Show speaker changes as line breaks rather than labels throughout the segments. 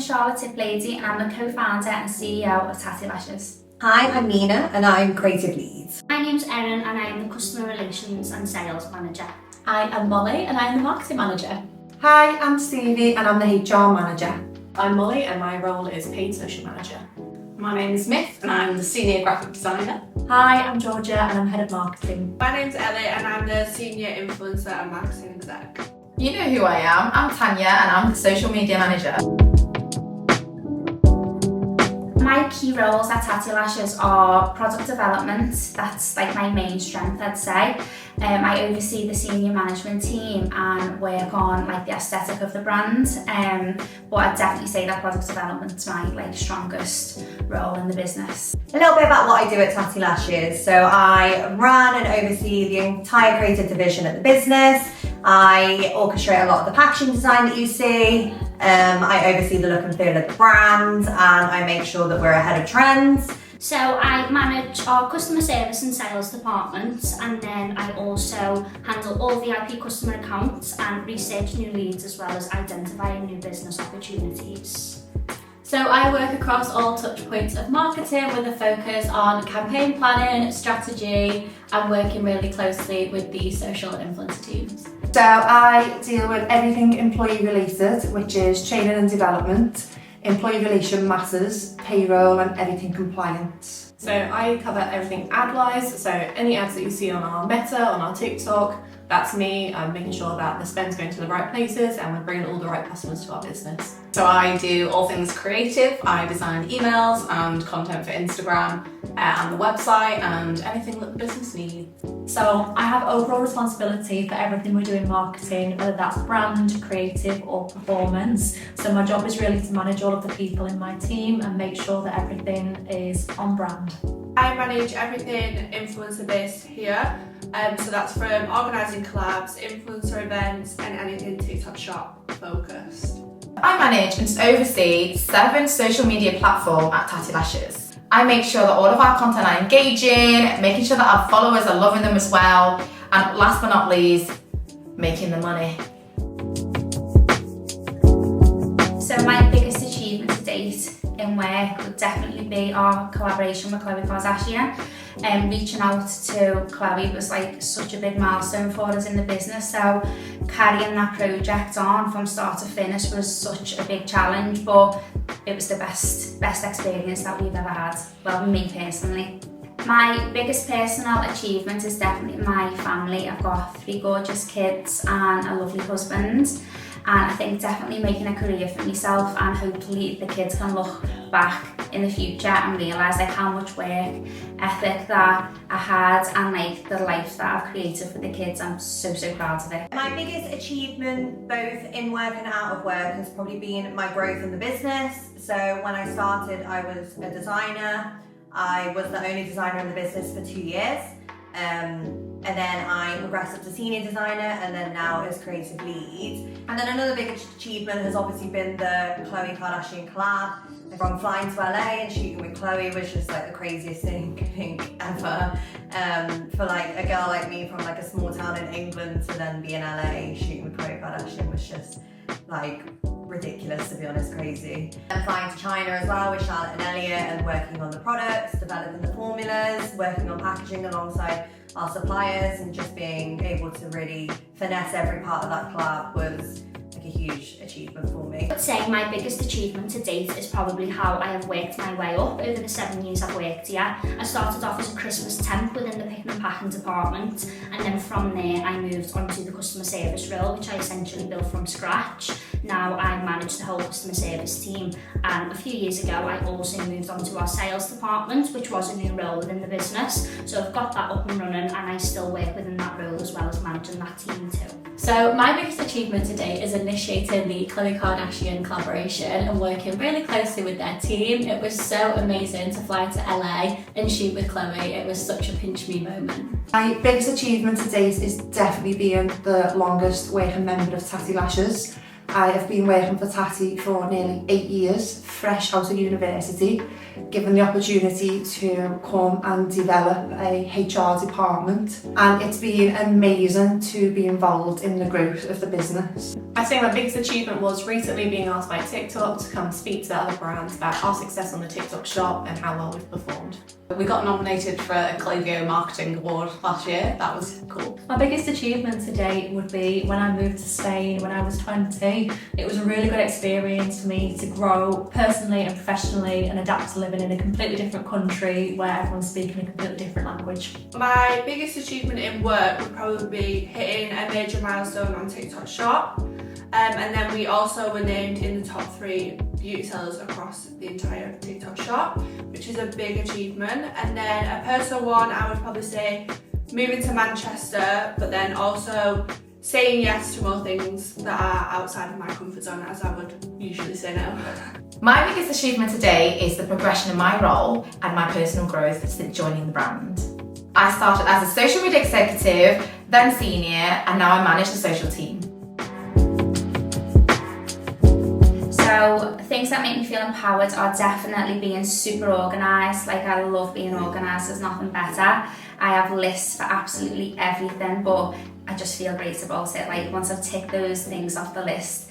is Charlotte Tiplady and I'm the co-founder and CEO of TATTI Lashes.
Hi, I'm Nina and I'm Creative Lead.
My name's Erin and I am the Customer Relations and Sales Manager.
Hi, I'm Molly and I am the Marketing Manager.
Hi, I'm Stevie and I'm the HR Manager.
I'm Molly and my role is Paid Social Manager. My name is Myth and I'm the Senior Graphic Designer.
Hi, I'm Georgia and I'm Head of Marketing.
My name's Ellie and I'm the Senior Influencer and Marketing Exec.
You know who I am. I'm Tanya and I'm the Social Media Manager.
My key roles at TATTI Lashes are product development. That's like my main strength, I'd say. I oversee the senior management team and work on like the aesthetic of the brand. But I'd definitely say that product development's my strongest role in the business.
A little bit about what I do at TATTI Lashes. So I run and oversee the entire creative division at the business. I orchestrate a lot of the packaging design that you see. I oversee the look and feel of the brand and I make sure that we're ahead of trends.
So I manage our customer service and sales departments, and then I also handle all VIP customer accounts and research new leads as well as identifying new business opportunities.
So I work across all touch points of marketing with a focus on campaign planning, strategy and working really closely with the social influencer teams.
So I deal with everything employee related, which is training and development, employee relation matters, payroll and everything compliance.
So I cover everything ad-wise, so any ads that you see on our Meta, on our TikTok, that's me. I'm making sure that the spend's going to the right places and we're bringing all the right customers to our business.
So I do all things creative. I design emails and content for Instagram and the website and anything that the business needs.
So I have overall responsibility for everything we do in marketing, whether that's brand, creative or performance. So my job is really to manage all of the people in my team and make sure that everything is on brand.
I manage everything influencer based here. So that's from organising collabs, influencer events and anything TikTok shop focused.
I manage and oversee 7 social media platforms at TATTI Lashes. I make sure that all of our content are engaging, making sure that our followers are loving them as well, and last but not least, making the money.
So my biggest achievement to date in work would definitely be our collaboration with Khloe Kardashian. Reaching out to Khloe was like such a big milestone for us in the business, so carrying that project on from start to finish was such a big challenge, but it was the best experience that we've ever had, well, me personally. My biggest personal achievement is definitely my family. I've got 3 gorgeous kids and a lovely husband. And I think definitely making a career for myself, and hopefully the kids can look back in the future and realise like how much work ethic that I had and like the life that I've created for the kids. I'm so proud of it.
My biggest achievement both in work and out of work has probably been my growth in the business. So when I started I was a designer. I was the only designer in the business for 2 years. And then I progressed up to senior designer and then now as creative lead. And then another big achievement has obviously been the Khloe Kardashian collab. From flying to LA and shooting with Khloe was just like the craziest thing I think ever. For like a girl like me from like a small town in England to then be in LA shooting with Khloe Kardashian was just like ridiculous, to be honest, crazy. And flying to China as well with Charlotte and Elliot and working on the products, developing the formulas, working on packaging alongside our suppliers and just being able to really finesse every part of that collab was like a huge achievement for me.
I would say my biggest achievement to date is probably how I have worked my way up over the 7 years I've worked here. I started off as a Christmas temp within the picking and packing department, and then from there I moved onto the customer service role, which I essentially built from scratch. Now I manage the whole customer service team, and a few years ago I also moved on to our sales department, which was a new role within the business. So I've got that up and running and I still work within that role as well as managing that team too.
So my biggest achievement to date is initiating the Khloe Kardashian collaboration and working really closely with their team. It was so amazing to fly to LA and shoot with Khloe. It was such a pinch me moment.
My biggest achievement to date is definitely being the longest working member of TATTI Lashes. I have been working for TATTI for nearly 8 years, fresh out of university, given the opportunity to come and develop a HR department, and it's been amazing to be involved in the growth of the business.
I think my biggest achievement was recently being asked by TikTok to come speak to other brands about our success on the TikTok shop and how well we've performed.
We got nominated for a Klaviyo Marketing Award last year. That was cool.
My biggest achievement to date would be when I moved to Spain when I was 20. It was a really good experience for me to grow personally and professionally and adapt to living in a completely different country where everyone's speaking a completely different language.
My biggest achievement in work would probably be hitting a major milestone on TikTok Shop. And then we also were named in the top 3 beauty sellers across the entire TikTok shop, which is a big achievement. And then a personal one, I would probably say moving to Manchester, but then also saying yes to more things that are outside of my comfort zone, as I would usually say no.
My biggest achievement today is the progression in my role and my personal growth since joining the brand. I started as a social media executive, then senior, and now I manage the social team.
So things that make me feel empowered are definitely being super organised. Like, I love being organised, there's nothing better. I have lists for absolutely everything, but I just feel great about it. Like, once I've ticked those things off the list,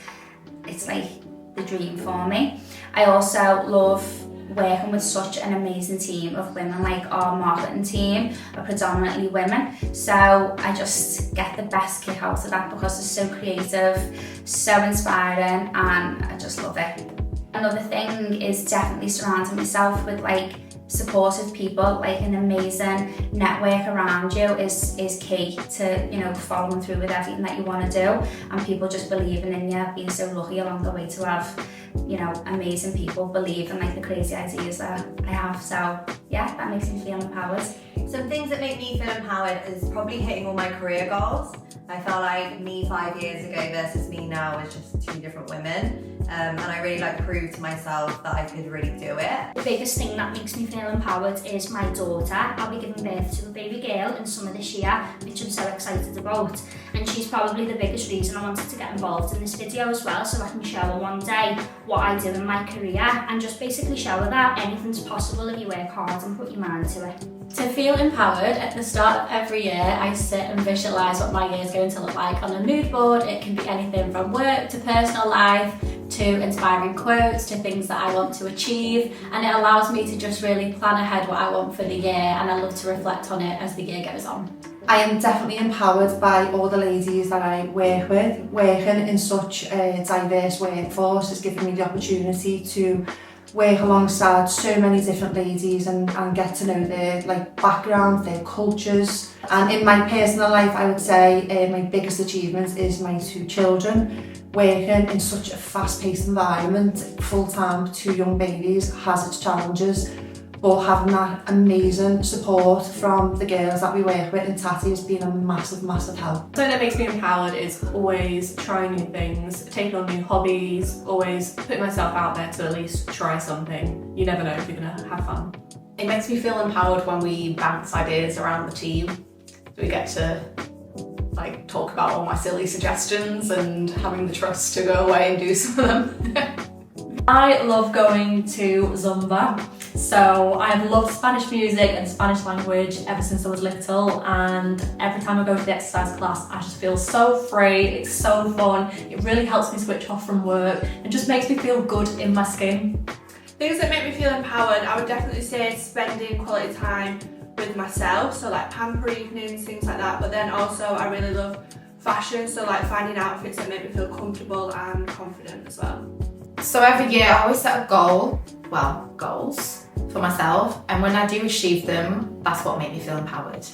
it's like the dream for me. I also love working with such an amazing team of women. Like, our marketing team are predominantly women, so I just get the best kick out of that because they're so creative, so inspiring, and I just love it. Another thing is definitely surrounding myself with like supportive people. Like, an amazing network around you is key to, you know, following through with everything that you want to do, and people just believing in you. Being so lucky along the way to have, you know, amazing people believe in like the crazy ideas that I have. So yeah, that makes me feel empowered.
Some things that make me feel empowered is probably hitting all my career goals. I felt like me 5 years ago versus me now is just 2 different women. And I really like proved to myself that I could really do it.
The biggest thing that makes me feel empowered is my daughter. I'll be giving birth to a baby girl in summer this year, which I'm so excited about. And she's probably the biggest reason I wanted to get involved in this video as well, so I can show her one day what I do in my career and just basically show her that anything's possible if you work hard and put your mind to it.
To feel empowered, at the start of every year, I sit and visualise what my year is going to look like on a mood board. It can be anything from work to personal life, to inspiring quotes, to things that I want to achieve, and it allows me to just really plan ahead what I want for the year, and I love to reflect on it as the year goes on.
I am definitely empowered by all the ladies that I work with. Working in such a diverse workforce has given me the opportunity to work alongside so many different ladies and get to know their background, their cultures. And in my personal life, I would say my biggest achievement is my 2 children. Working in such a fast-paced environment, full-time with 2 young babies, has its challenges, but having that amazing support from the girls that we work with in TATTI has been a massive, massive help.
Something that makes me empowered is always trying new things, taking on new hobbies, always putting myself out there to at least try something. You never know if you're going to have fun.
It makes me feel empowered when we bounce ideas around the team. We get to talk about all my silly suggestions and having the trust to go away and do some of them.
I love going to Zumba. So I've loved Spanish music and Spanish language ever since I was little, and every time I go to the exercise class I just feel so free, it's so fun, it really helps me switch off from work and just makes me feel good in my skin.
Things that make me feel empowered, I would definitely say spending quality time with myself, so like pamper evenings, things like that, but then also I really love fashion, so like finding outfits that make me feel comfortable and confident as well.
So every year I always set a goals for myself, and when I do achieve them, that's what makes me feel empowered.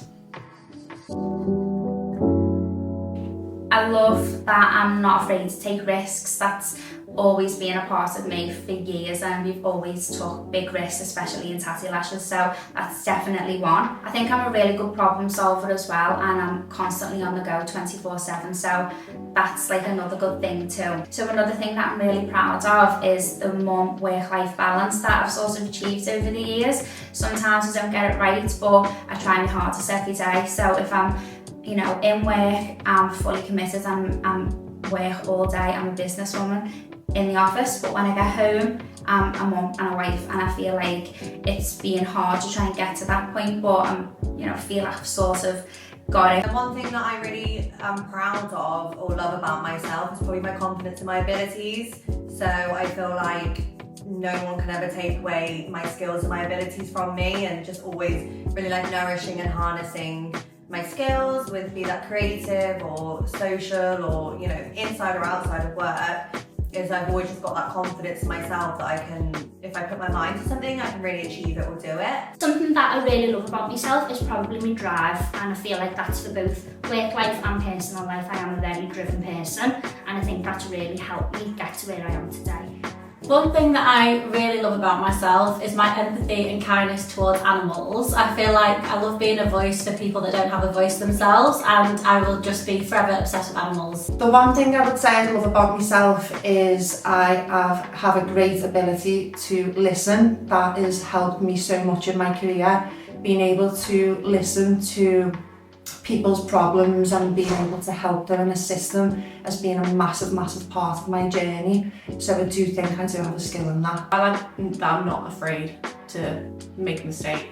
I love that I'm not afraid to take risks. That's always been a part of me for years, and we've always took big risks, especially in TATTI Lashes, so that's definitely one. I think I'm a really good problem solver as well, and I'm constantly on the go 24/7, so that's like another good thing too. So another thing that I'm really proud of is the mum work-life balance that I've sort of achieved over the years. Sometimes I don't get it right, but I try my hardest every day. So if I'm in work, I'm fully committed, I'm work all day. I'm a businesswoman in the office, but when I get home, I'm a mum and a wife, and I feel like it's been hard to try and get to that point, but I feel I've sort of got it.
The one thing that I really am proud of or love about myself is probably my confidence in my abilities. So I feel like no one can ever take away my skills and my abilities from me, and just always really like nourishing and harnessing my skills, with be that creative or social or inside or outside of work, is I've always just got that confidence in myself that I can, if I put my mind to something, I can really achieve it or do it.
Something that I really love about myself is probably my drive, and I feel like that's for both work life and personal life. I am a very driven person, and I think that's really helped me get to where I am today.
One thing that I really love about myself is my empathy and kindness towards animals. I feel like I love being a voice for people that don't have a voice themselves, and I will just be forever obsessed with animals.
The one thing I would say I love about myself is I have a great ability to listen. That has helped me so much in my career, being able to listen to people's problems and being able to help them and assist them has been a massive part of my journey. So I do think I do have a skill in that.
I like that I'm not afraid to make a mistake.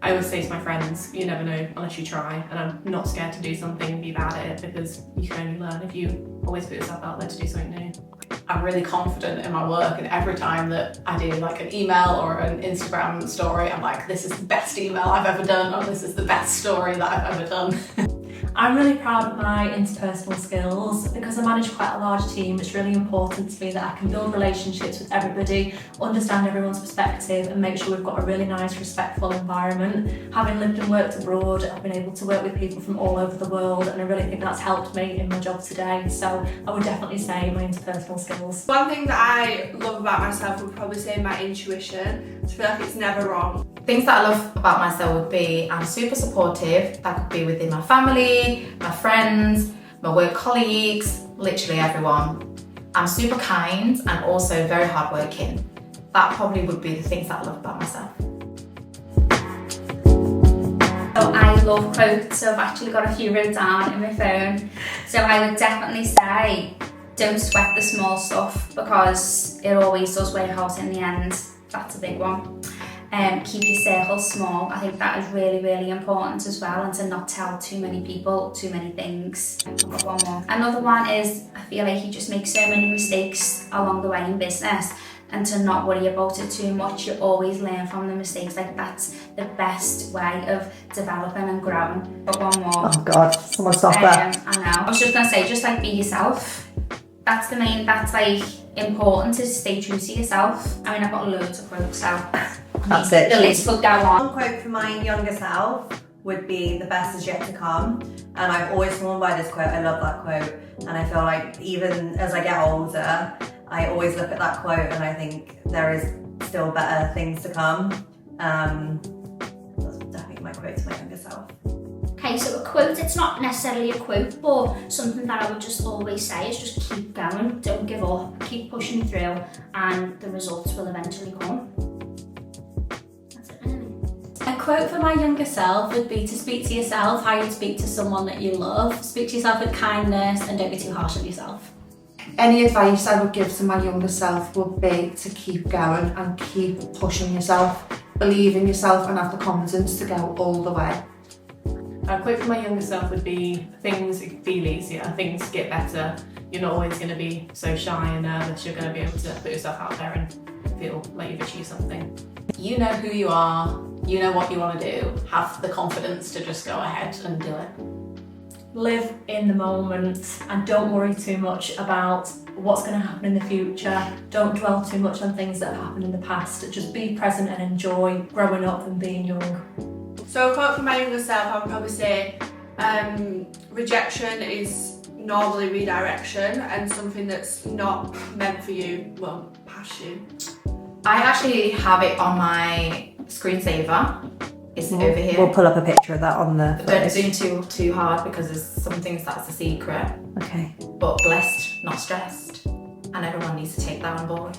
I always say to my friends, you never know unless you try, and I'm not scared to do something and be bad at it, because you can only learn if you always put yourself out there to do something new.
I'm really confident in my work, and every time that I do like an email or an Instagram story, I'm like, this is the best email I've ever done, or this is the best story that I've ever done.
I'm really proud of my interpersonal skills. Because I manage quite a large team, it's really important to me that I can build relationships with everybody, understand everyone's perspective, and make sure we've got a really nice, respectful environment. Having lived and worked abroad, I've been able to work with people from all over the world, and I really think that's helped me in my job today. So I would definitely say my interpersonal skills.
One thing that I love about myself would probably say my intuition. I feel like it's never wrong.
Things that I love about myself would be I'm super supportive. That could be within my family, my friends, my work colleagues, literally everyone. I'm super kind and also very hardworking. That probably would be the things that I love about myself.
So I love quotes, so I've actually got a few written down in my phone. So I would definitely say, don't sweat the small stuff, because it always does work out in the end. That's a big one. Keep your circle small. I think that is really important as well, and to not tell too many people too many things. I've got one more. Another one is, I feel like you just make so many mistakes along the way in business, and to not worry about it too much. You always learn from the mistakes. Like, that's the best way of developing and growing. But one more.
Oh God, someone stop that.
I know. I was just gonna say, just like be yourself. That's like important, to stay true to yourself. I mean, I've got loads of quotes, so
That's it.
the list will go on.
One quote for my younger self would be, the best is yet to come. And I've always sworn by this quote. I love that quote. And I feel like even as I get older, I always look at that quote and I think there is still better things to come. That's definitely my quote to my younger self.
Okay, so a quote, it's not necessarily a quote, but something that I would just always say is just keep going, don't give up, keep pushing through, and the results will eventually come. That's it, really.
A quote for my younger self would be to speak to yourself how you'd speak to someone that you love. Speak to yourself with kindness and don't be too harsh on yourself.
Any advice I would give to my younger self would be to keep going and keep pushing yourself, believe in yourself and have the confidence to go all the way.
A quote from my younger self would be, things feel easier, things get better. You're not always going to be so shy and nervous. You're going to be able to put yourself out there and feel like you've achieved something.
You know who you are, you know what you want to do. Have the confidence to just go ahead and do it.
Live in the moment and don't worry too much about what's going to happen in the future. Don't dwell too much on things that have happened in the past. Just be present and enjoy growing up and being young.
So a quote from my younger self, I would probably say, rejection is normally redirection, and something that's not meant for you won't pass you.
I actually have it on my screensaver. It's over here.
We'll pull up a picture of that on the
Don't zoom too hard, because there's some things that's a secret.
Okay.
But blessed, not stressed. And everyone needs to take that on board.